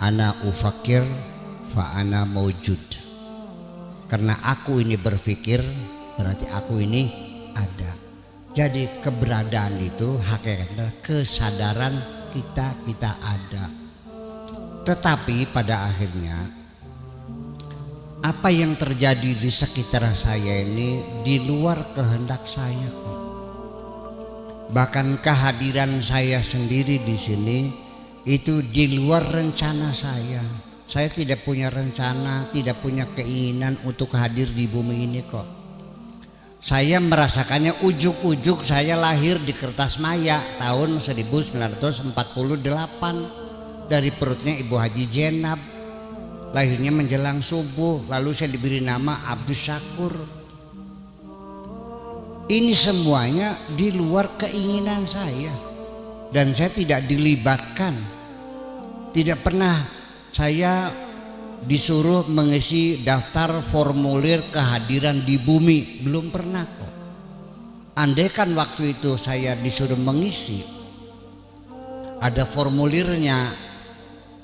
ana ufakir fa ana maujud. Karena aku ini berpikir berarti aku ini ada. Jadi keberadaan itu hakikatnya kesadaran kita ada. Tetapi pada akhirnya apa yang terjadi di sekitar saya ini di luar kehendak saya. Bahkan kehadiran saya sendiri di sini itu di luar rencana saya. Saya tidak punya rencana, tidak punya keinginan untuk hadir di bumi ini kok. Saya merasakannya ujuk-ujuk saya lahir di Kertasmaya tahun 1948 dari perutnya Ibu Haji Jenab. Lahirnya menjelang subuh, lalu saya diberi nama Abdus Syakur. Ini semuanya di luar keinginan saya dan saya tidak dilibatkan. Tidak pernah saya disuruh mengisi daftar formulir kehadiran di bumi, belum pernah kok. Andaikan waktu itu saya disuruh mengisi, ada formulirnya,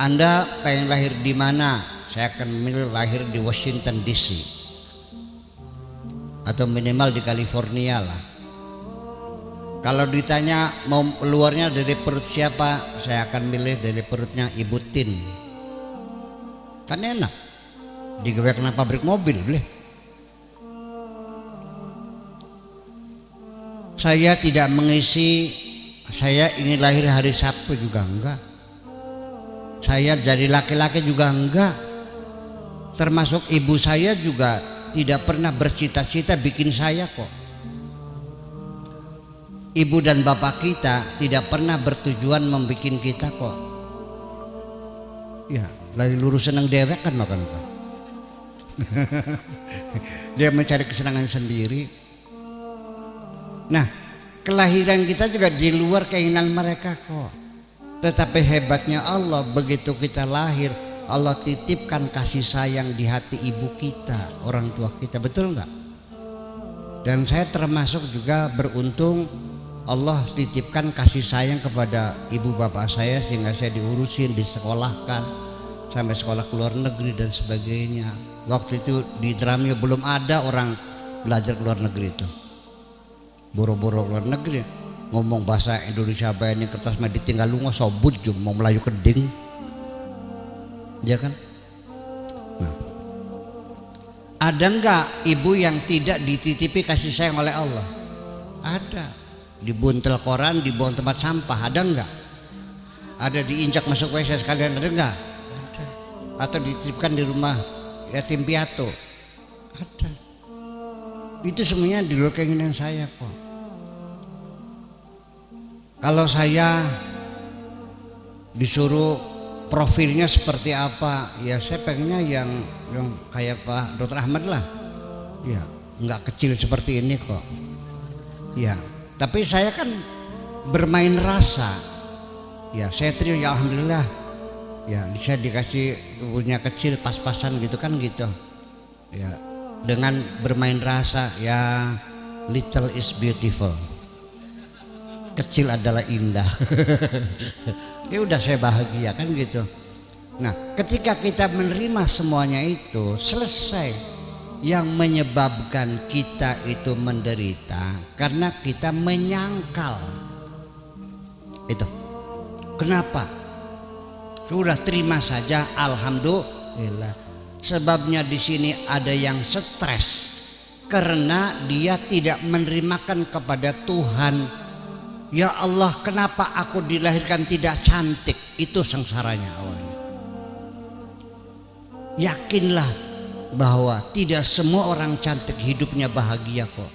Anda pengen lahir di mana? Saya akan memilih lahir di Washington DC atau minimal di California lah. Kalau ditanya mau keluarnya dari perut siapa, saya akan milih dari perutnya Ibu Tin. Kan enak, digawe kena pabrik mobil boleh. Saya tidak mengisi saya ingin lahir hari Sabtu juga enggak. Saya jadi laki-laki juga enggak. Termasuk ibu saya juga tidak pernah bercita-cita bikin saya kok. Ibu dan bapak kita tidak pernah bertujuan membikin kita kok. Ya, lagi lurus senang dewek kan makan kok. Dia mencari kesenangan sendiri. Nah, kelahiran kita juga di luar keinginan mereka kok. Tetapi hebatnya Allah, begitu kita lahir, Allah titipkan kasih sayang di hati ibu kita, orang tua kita, betul enggak? Dan saya termasuk juga beruntung Allah titipkan kasih sayang kepada ibu bapak saya sehingga saya diurusin, disekolahkan sampai sekolah ke luar negeri dan sebagainya. Waktu itu di Dramyo belum ada orang belajar ke luar negeri itu. Boro-boro ke luar negeri ngomong bahasa Indonesia bae ini kertas mah ditinggal lunga sobut jum mau Melayu keding. Ya kan? Nah. Ada enggak ibu yang tidak dititipi kasih sayang oleh Allah? Ada. Dibuntel koran, dibuang tempat sampah, ada enggak? Ada diinjak masuk WC sekalian, ada enggak? Ada. Atau dititipkan di rumah yatim piatu? Ada. Itu semuanya di luar keinginan saya kok. Kalau saya disuruh profilnya seperti apa, ya saya pengennya yang kayak Pak Dr. Ahmad lah. Ya, enggak kecil seperti ini kok. Ya. Tapi saya kan bermain rasa. Ya, saya terima ya alhamdulillah. Ya, bisa dikasih punya kecil pas-pasan gitu kan gitu. Ya, dengan bermain rasa ya little is beautiful. Kecil adalah indah. Ya udah saya bahagia kan gitu. Nah, ketika kita menerima semuanya itu selesai. Yang menyebabkan kita itu menderita karena kita menyangkal. Itu. Kenapa? Sudah terima saja, alhamdulillah. Sebabnya di sini ada yang stres karena dia tidak menerimakan kepada Tuhan. Ya Allah, kenapa aku dilahirkan tidak cantik? Itu sengsaranya awalnya. Yakinlah bahwa tidak semua orang cantik hidupnya bahagia kok.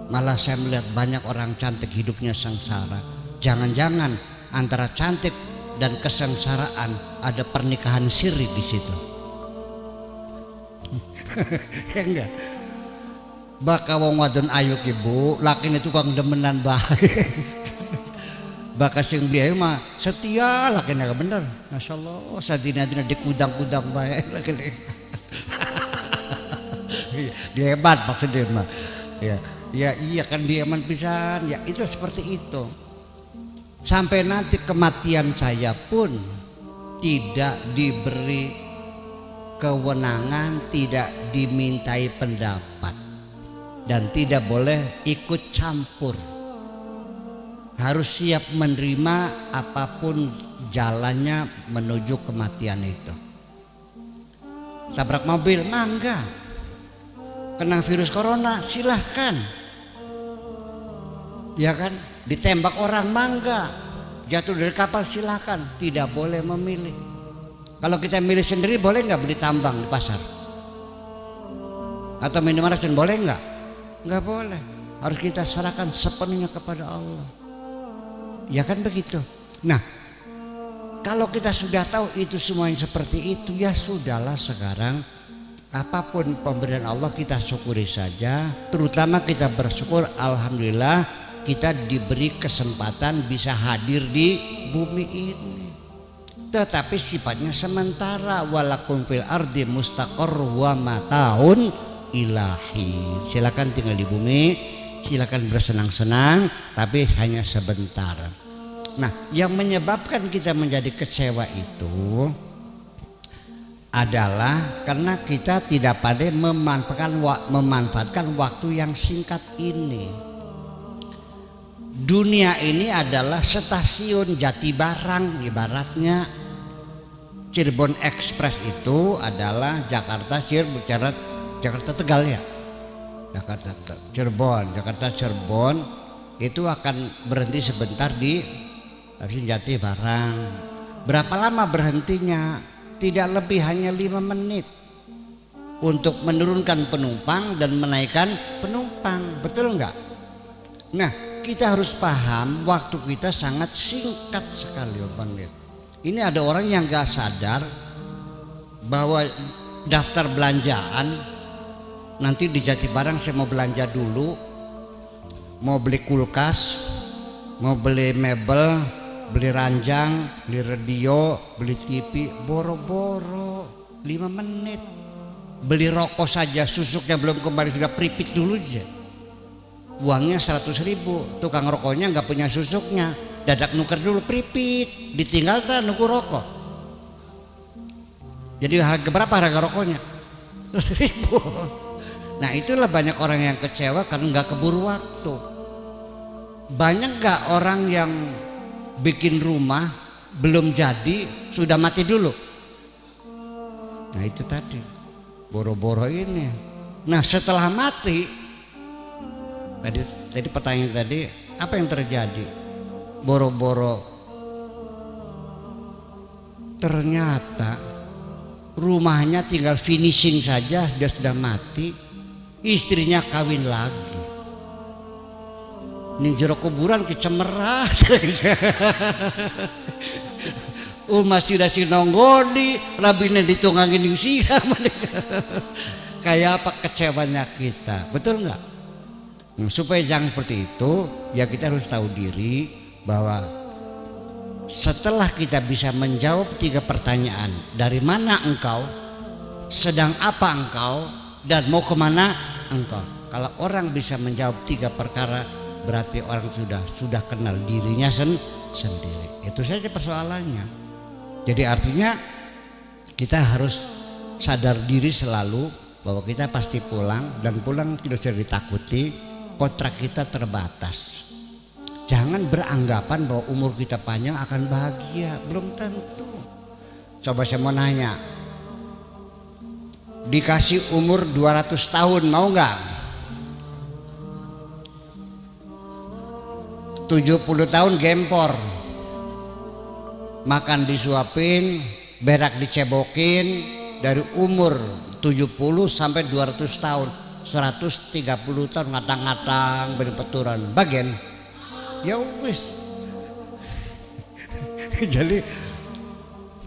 Malah saya melihat banyak orang cantik hidupnya sengsara. Jangan-jangan antara cantik dan kesengsaraan ada pernikahan siri di situ. Ya enggak? Baka wong wadon ayu ki Bu, lakine tukang demenan bae. Baka sing beli ayu mah setia lakine bener. Masyaallah, sadina-dina dikudang-kudang bae lakine. Dia hebat maksudnya mah. Ya, ya iya kan dia hebat pisan. Ya itu seperti itu. Sampai nanti kematian saya pun tidak diberi kewenangan, tidak dimintai pendapat, dan tidak boleh ikut campur. Harus siap menerima apapun jalannya menuju kematian itu. Tabrak mobil, mangga. Kena virus corona, silahkan. Ya kan? Ditembak orang, mangga. Jatuh dari kapal, silahkan. Tidak boleh memilih. Kalau kita milih sendiri, boleh nggak beli tambang di pasar? Atau minuman racun, boleh nggak? Nggak boleh. Harus kita serahkan sepenuhnya kepada Allah. Ya kan begitu. Nah, kalau kita sudah tahu itu semuanya seperti itu, ya sudahlah sekarang apapun pemberian Allah kita syukuri saja. Terutama kita bersyukur, alhamdulillah kita diberi kesempatan bisa hadir di bumi ini. Tetapi sifatnya sementara. Walakum fil ardi mustaqarr wa mataun ilahi. Silakan tinggal di bumi, silakan bersenang-senang, tapi hanya sebentar. Nah, yang menyebabkan kita menjadi kecewa itu adalah karena kita tidak pandai memanfaatkan waktu yang singkat ini. Dunia ini adalah stasiun Jatibarang, ibaratnya Cirebon Express itu adalah Jakarta Tegal ya. Jakarta Cirebon itu akan berhenti sebentar di Jatibarang. Berapa lama berhentinya? Tidak lebih hanya 5 menit untuk menurunkan penumpang dan menaikkan penumpang. Betul enggak? Nah, kita harus paham waktu kita sangat singkat sekali, Bang. Ini ada orang yang gak sadar bahwa daftar belanjaan nanti di Jatibarang saya mau belanja dulu, mau beli kulkas, mau beli mebel, beli ranjang, beli radio, beli TV, boro-boro 5 menit. Beli rokok saja susuknya belum kembali sudah pripit dulu aja. Uangnya 100.000, tukang rokoknya nggak punya susuknya, dadak nuker dulu pripit, ditinggalkan nuker rokok. Jadi harga berapa harga rokoknya? 100.000. Nah, itulah banyak orang yang kecewa karena nggak keburu waktu. Banyak nggak orang yang bikin rumah belum jadi sudah mati dulu? Nah, itu tadi boro-boro ini. Nah, setelah mati tadi pertanyaan tadi, apa yang terjadi? Boro-boro ternyata rumahnya tinggal finishing saja dia sudah mati, istrinya kawin lagi. Ning jero kuburan kecemeras. Masih udah sinonggoni, rabine ditungangin di siang. Kayak apa kecewanya kita, betul nggak? Supaya jangan seperti itu, ya kita harus tahu diri bahwa setelah kita bisa menjawab 3 pertanyaan, dari mana engkau, sedang apa engkau, dan mau kemana engkau. Kalau orang bisa menjawab 3 perkara, berarti orang sudah kenal dirinya sendiri. Itu saja persoalannya. Jadi artinya kita harus sadar diri selalu bahwa kita pasti pulang, dan pulang tidak usah ditakuti. Kontrak kita terbatas. Jangan beranggapan bahwa umur kita panjang akan bahagia, belum tentu. Coba saya mau nanya, dikasih umur 200 tahun mau nggak? 70 tahun gempor, makan disuapin, berak dicebokin, dari umur 70 sampai 200 tahun, 130 tahun ngatang-ngatang berpeturan bagian ya wis. Jadi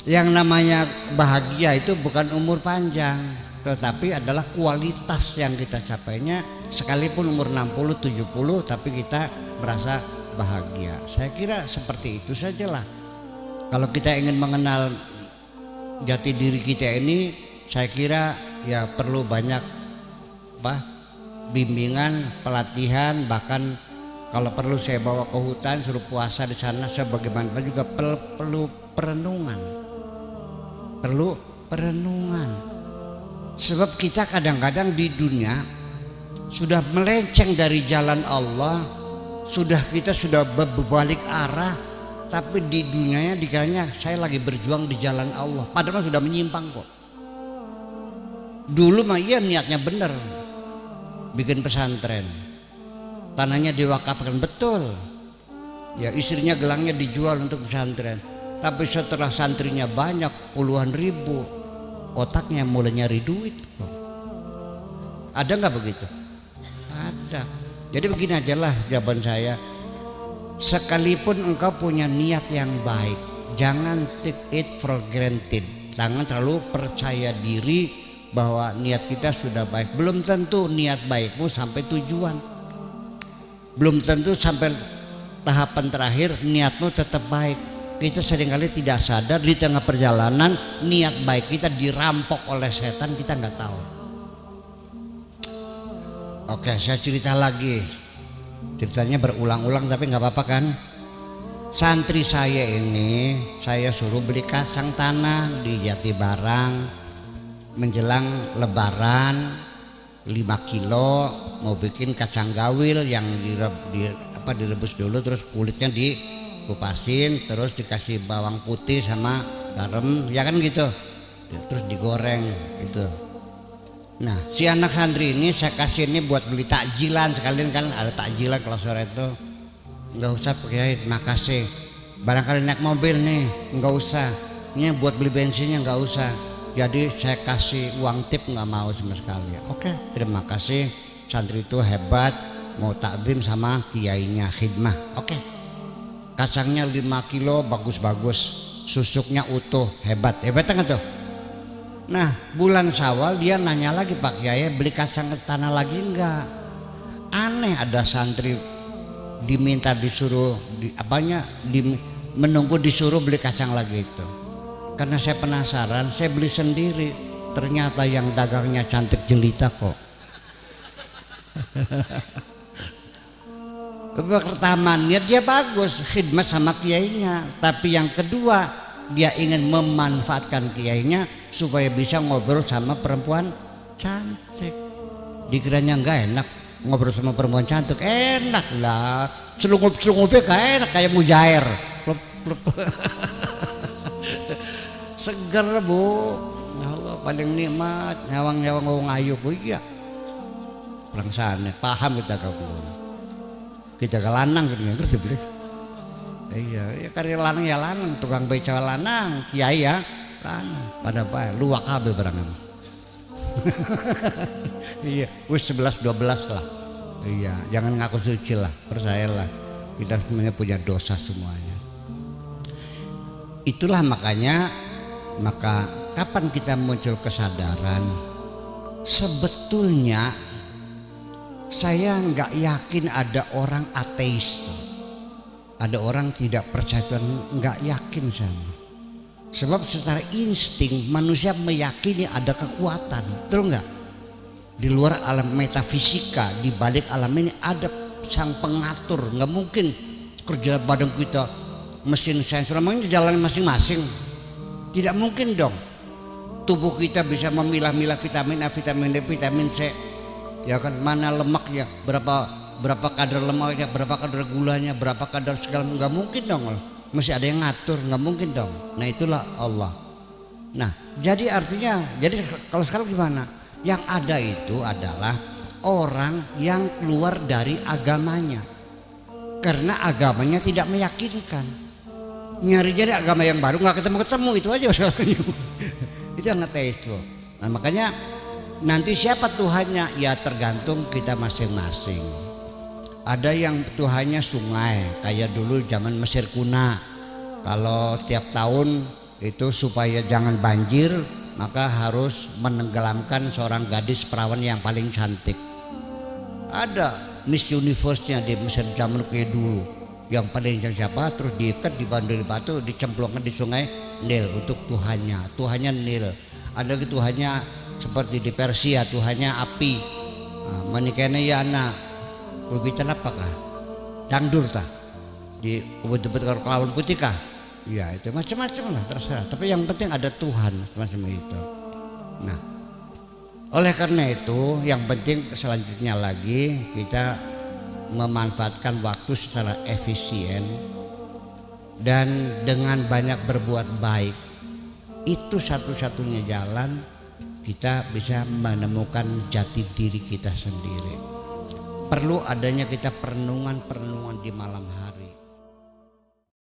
yang namanya bahagia itu bukan umur panjang, tetapi adalah kualitas yang kita capainya. Sekalipun umur 60 70 tapi kita merasa bahagia. Saya kira seperti itu sajalah. Kalau kita ingin mengenal jati diri kita ini, saya kira ya perlu banyak bimbingan, pelatihan, bahkan kalau perlu saya bawa ke hutan suruh puasa di sana, sebagaimana juga perlu perenungan. perlu perenungan. Sebab kita kadang-kadang di dunia sudah melenceng dari jalan Allah, kita sudah berbalik arah, tapi di dunianya dikiranya saya lagi berjuang di jalan Allah, padahal sudah menyimpang kok. Dulu mah iya niatnya benar, bikin pesantren, tanahnya diwakafkan, betul ya, istrinya gelangnya dijual untuk pesantren. Tapi setelah santrinya banyak puluhan ribu, otaknya mulai nyari duit kok. Ada nggak begitu? Ada. Jadi begini aja lah jawaban saya, sekalipun engkau punya niat yang baik, jangan take it for granted. Jangan terlalu percaya diri bahwa niat kita sudah baik. Belum tentu niat baikmu sampai tujuan, belum tentu sampai tahapan terakhir niatmu tetap baik. Kita seringkali tidak sadar di tengah perjalanan niat baik kita dirampok oleh setan, kita nggak tahu. Oke, saya cerita lagi. Ceritanya berulang-ulang tapi nggak apa-apa kan? Santri saya ini saya suruh beli kacang tanah di Jatibarang menjelang Lebaran 5 kilo, mau bikin kacang gawil yang direbus dulu, terus kulitnya dikupasin, terus dikasih bawang putih sama garam, ya kan gitu, terus digoreng itu. Nah, si anak santri ini saya kasih ini buat beli takjilan sekalian, kan ada takjilan kalau sore itu. Enggak usah Pak, makasih. Barangkali naik mobil nih, enggak usah. Ini buat beli bensinnya enggak usah. Jadi saya kasih uang tip, enggak mau sama sekali. Oke, terima kasih. Santri itu hebat, mau takdim sama kiainya, khidmah. Oke. Kacangnya 5 kilo bagus-bagus, susuknya utuh, hebat. Hebat enggak tuh? Nah, bulan Syawal dia nanya lagi, Pak Kiai beli kacang tanah lagi enggak? Aneh, ada santri diminta disuruh menunggu disuruh beli kacang lagi itu. Karena saya penasaran, saya beli sendiri. Ternyata yang dagangnya cantik jelita kok. Pertama niat dia bagus, khidmat sama kiainya, tapi yang kedua dia ingin memanfaatkan kiainya supaya bisa ngobrol sama perempuan cantik. Dikiranya enggak enak ngobrol sama perempuan cantik, enak lah, celungup-celungupnya kayak enak kayak mujair, seger bu, ya Allah paling nikmat, nyawang-nyawang ngomong ayu bu, iya orang sana paham kita ke lanang gitu ngerti boleh. Iya, ya karya lanang ya lanang, tukang beca lanang, kiai ya lanang, pada baik, luwak kabeh barang. Iya, wis 11-12 lah. Iya, jangan ngaku suci lah, percayalah. Kita semuanya punya dosa semuanya. Itulah maka kapan kita muncul kesadaran? Sebetulnya saya nggak yakin ada orang ateis. Ada orang tidak percaya Tuhan, nggak yakin sama. Sebab secara insting manusia meyakini ada kekuatan, betul nggak? Di luar alam metafisika, di balik alam ini ada sang pengatur. Nggak mungkin kerja badan kita mesin sains, memang jalan masing-masing. Tidak mungkin dong. Tubuh kita bisa memilah-milah vitamin A, vitamin D, vitamin C. Ya kan, mana lemaknya, berapa kadar lemaknya, berapa kadar gulanya, berapa kadar segala, nggak mungkin dong. Mesti ada yang ngatur, nggak mungkin dong. Nah itulah Allah. Nah jadi artinya, jadi kalau sekarang gimana? Yang ada itu adalah orang yang keluar dari agamanya karena agamanya tidak meyakinkan. Nyari jadi agama yang baru nggak ketemu itu aja itu yang ateis tuh. Nah makanya nanti siapa Tuhannya ya tergantung kita masing-masing. Ada yang Tuhannya sungai, kayak dulu zaman Mesir kuna. Kalau tiap tahun itu supaya jangan banjir, maka harus menenggelamkan seorang gadis perawan yang paling cantik. Ada Miss Universe-nya di Mesir zaman kayak dulu. Yang paling cantik siapa? Terus diikat di bandul batu, dicemplungkan di sungai Nil untuk Tuhannya. Tuhannya Nil. Ada Tuhannya seperti di Persia, Tuhannya api. Nah, menikahnya ya anak. Berbicara apakah? Dangdur tah di ubud-ubud kelawan putih kah? Ya itu macam-macam lah, terserah. Tapi yang penting ada Tuhan semacam itu. Nah, oleh karena itu yang penting selanjutnya lagi kita memanfaatkan waktu secara efisien dan dengan banyak berbuat baik. Itu satu-satunya jalan kita bisa menemukan jati diri kita sendiri. Perlu adanya kita perenungan di malam hari.